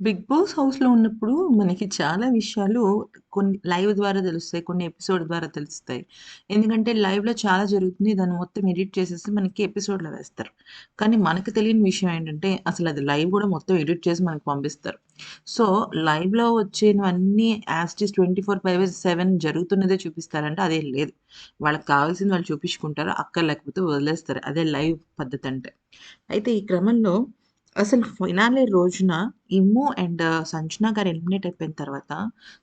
Big boss హౌస్‌లో ఉన్నప్పుడు మనకి చాలా విషయాలు కొన్ని లైవ్ ద్వారా తెలుస్తాయి. కొన్ని ఎపిసోడ్ ద్వారా తెలుస్తాయి. ఎందుకంటే లైవ్‌లో చాలా జరుగుతుంది. దాన్ని మొత్తం ఎడిట్ చేసేసి మనకి ఎపిసోడ్‌లో వేస్తారు. కానీ మనకు తెలియని విషయం ఏంటంటే అసలది లైవ్ గూడా మొత్తం ఎడిట్ చేసి మనకు పంపిస్తారు. సో, లైవ్‌లో వచ్చేవన్నీ యాజ్ ఇట్ ఈజ్ 24/7 జరుగుతున్నదే చూపిస్తారంటే అదేం లేదు. వాళ్ళకి కావాల్సింది వాళ్ళు చూపించుకుంటారు. అక్కర్లేకపోతే వదిలేస్తారు. అదే లైవ్ పద్ధతంటే. అయితే ఈ క్రమంలో అసలు ఫినాలే రోజున ఇమ్ము అండ్ సంజన గారు ఎలిమినేట్ అయిపోయిన తర్వాత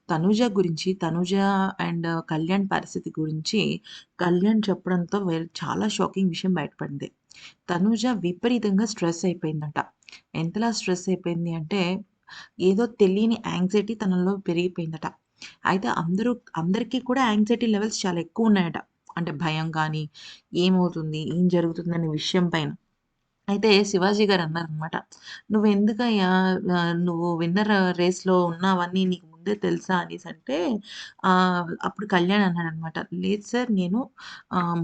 తనూజ అండ్ కళ్యాణ్ పరిస్థితి గురించి కళ్యాణ్ చెప్పడంతో చాలా షాకింగ్ విషయం బయటపడింది. తనూజ విపరీతంగా స్ట్రెస్ అయిపోయిందంట. ఎంతలా స్ట్రెస్ అయిపోయింది అంటే ఏదో తెలియని యాంగ్జైటీ తనలో పెరిగిపోయిందట. అయితే అందరికీ కూడా యాంగ్జైటీ లెవెల్స్ చాలా ఎక్కువున్నాయట. అంటే భయం గాని, ఏమవుతుంది? ఏం జరుగుతుందనే విషయం పైన. అయితే శివాజీ గారన్నారనమాట. "నువ్వెందుకయ్యా నువ్వు విన్నర్ రేస్‌లో ఉన్నావని నీకు ముందే తెలుసా?" అనేసంటే అప్పుడు కళ్యాణ్ అన్నాడనమాట. "లేదు సార్ నేను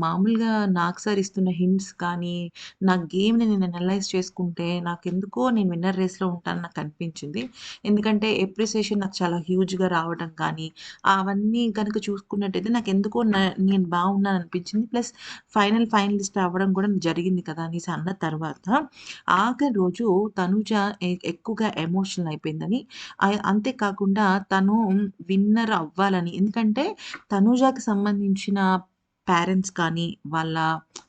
మామూలుగా నాకు సార్ ఇస్తున్న హింట్స్ కానీ, నా గేమ్‌ని నేను అనలైజ్ చేసుకుంటే నాకెందుకో నేను విన్నర్ రేస్‌లో ఉంటానని నాకనిపించింది. ఎందుకంటే అప్రిసియేషన్ నాకు చాలా హ్యూజ్‌గా రావడం కానీ, అవన్నీ గనుక చూసుకున్నట్టయితే నాకెందుకో నేను బాగున్నాననిపించింది. ప్లస్ ఫైనలిస్ట్ అవ్వడం కూడా జరిగింది కదా! అనేసి అన్న తర్వాత, ఆఖరి రోజు తనూజ ఎక్కువగా ఎమోషనల్ అయిపోయిందని, అంతే కాకుండా తను విన్నర్ అవ్వాలని ఎందుకంటే తనూజకి సంబంధించిన పేరెంట్స్ కానీ, వాళ్ళ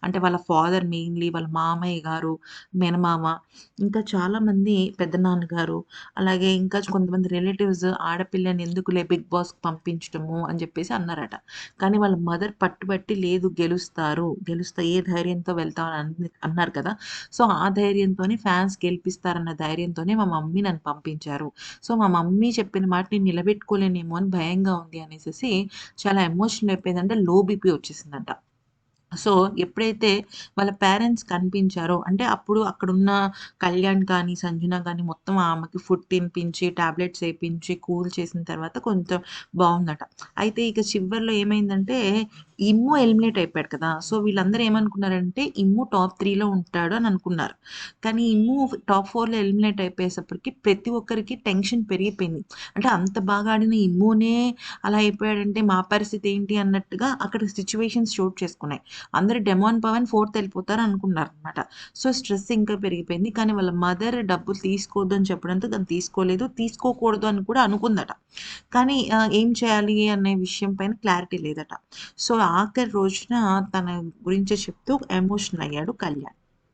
అంటే వాళ్ళ ఫాదర్ మెయిన్‌లీ వాళ్ళ మామయ్య గారు, మేనమామ, ఇంకా చాలామంది పెద్దనాన్నగారు, అలాగే ఇంకా కొంతమంది రిలేటివ్స్ ఆడపిల్లని ఎందుకులే బిగ్ బాస్‌కి పంపించటము అని చెప్పేసి అన్నారట. కానీ వాళ్ళ మదర్ పట్టుబట్టి లేదు గెలుస్తా ఏ ధైర్యంతో వెళ్తావు అని అన్నారు కదా! సో, ఆ ధైర్యంతోనే ఫ్యాన్స్ గెలిపిస్తారన్న ధైర్యంతోనే మా మమ్మీ నన్ను పంపించారు. సో, మా మమ్మీ చెప్పిన మాట నేను నిలబెట్టుకోలేనేమో అని భయంగా ఉంది అనేసేసి చాలా ఎమోషనల్ అయిపోయిందంట. Low BP వచ్చేసిందంట. సో, ఎప్పుడైతే వాళ్ళ పేరెంట్స్ కనిపించారో అంటే అప్పుడు అక్కడున్న కళ్యాణ్ కానీ, సంజన గాని మొత్తం ఆమెకి ఫుడ్ తినిపించి, టాబ్లెట్స్ ఏపించి, కూల్ చేసిన తర్వాత కొంచెం బావుందట. అయితే ఇక చివరిలో ఏమైందంటే ఇమ్ము ఎలిమినేట్ అయిపోయాడు కదా! సో, వీళ్ళందరూ ఏమనుకున్నారంటే ఇమ్ము టాప్ 3లో ఉంటాడు అని అనుకున్నారు. కానీ ఇమ్ము టాప్ 4లో ఎలిమినేట్ అయిపోయేసప్పటికి ప్రతి ఒక్కరికి టెన్షన్ పెరిగిపోయింది. అంటే అంత బాగా ఆడిన ఇమ్మునే అలా అయిపోయాడంటే మా పరిస్థితి ఏంటి అన్నట్టుగా అక్కడ సిట్యుయేషన్స్ చోటు చేసుకున్నాయి. అందరూ డెమాన్ పవన్ ఫోర్త్ ఎళ్ళిపోతారు అనుకున్నారనమాట. సో, స్ట్రెస్ ఇంకా పెరిగిపోయింది. కానీ వాళ్ళ మదర్ డబ్బులు తీసుకోవద్దు అని చెప్పడంతో తను తీసుకోలేదు. తీసుకోకూడదు అని కూడా అనుకుందట. కానీ ఏం చేయాలి అనే విషయం పైన క్లారిటీ లేదట. సో, ఆఖరి రోజున తన గురించి చెప్తూ ఎమోషనల్ అయ్యాడు కళ్యాణ్.